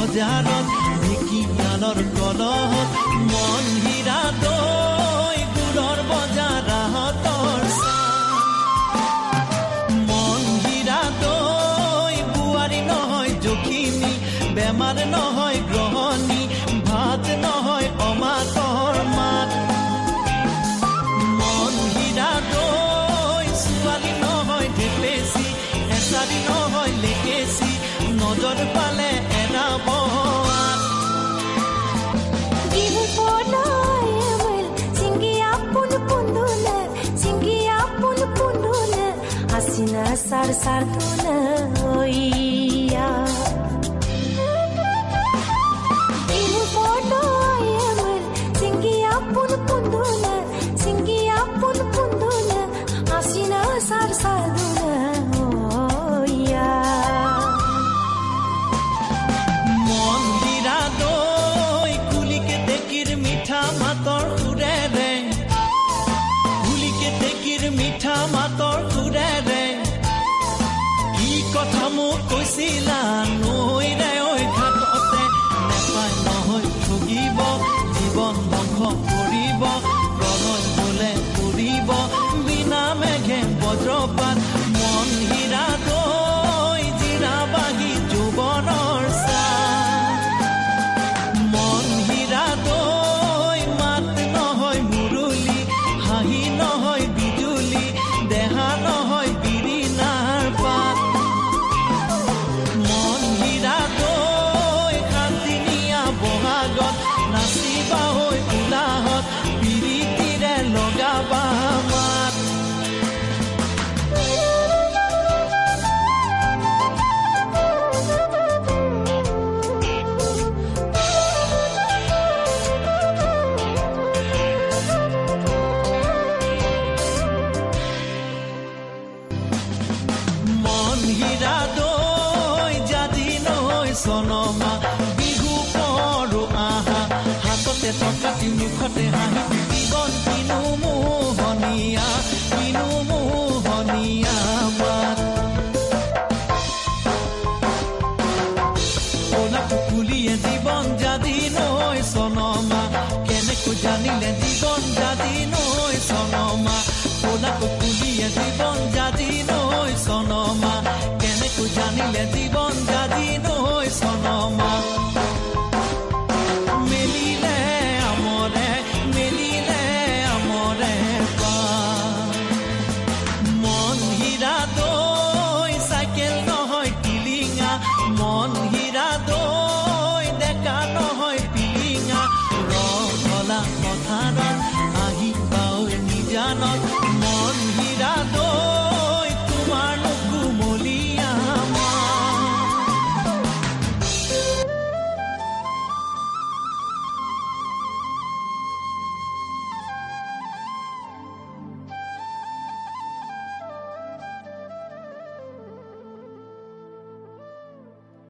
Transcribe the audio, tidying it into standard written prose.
বজাৰত ঢেকীয়ালৰ কলহত মন হীৰা দৈ গুড়ৰ বজাৰহঁতৰ মন হীৰা দৈ বোৱাৰী নহয় জখিনী বেমাৰ নহয় গ্ৰহণী ভাত নহয় অমাতৰ মাত মন হীৰা দৈ ছোৱালী নহয় ঢেপেচি এচাৰি নহয় লেকেচি নজৰ পালে এৰাব Asina sar sar tuna oia Ibu foto ayamul singia pun punduna Asina sar sar tuna oia Mon hira doi kulike tekir mitha mator kurere kulike tekir mitha mator kurere কথা মোক কৈছিলা নৈ ৰে ঐ ঘাটতে নেপায় নহয় ঠগিব জীৱন ধ্বংস কৰিব প্ৰণয় বোলে কৰিব বিনা মেঘে বজ্ৰপাত মন হীৰা দৈ জিৰা বাগি যৌৱনৰ চাহ মন হীৰা দৈ মাত নহয় মুৰুলি হাঁহি নহয় বিজুলি দেহা নহয় বিৰিণাৰ পাত নাচিবা হৈ উলাহত পিৰিতিৰে লগাবা মাত মন হীৰা দৈ জাতি নৈ চনমা বিহু পৰো আহা হাততে টকাটি মুখতে হাঁহি জীৱন কিনো মোহনীয়া মাত কলা কুকুলিয়ে জীৱন জাতি নৈ চনমা কেনেকৈ জানিলে জীৱন জাতি নৈ চনমা কলা কুকুলিয়ে জীৱন জাতি নৈ চনমা কেনেকৈ জানিলে জীৱন জাতি নৈ চনমা মেলিলে আমৰে পা মন হীৰা দৈ চাইকেল নহয় টিলিঙা মন হীৰা দৈ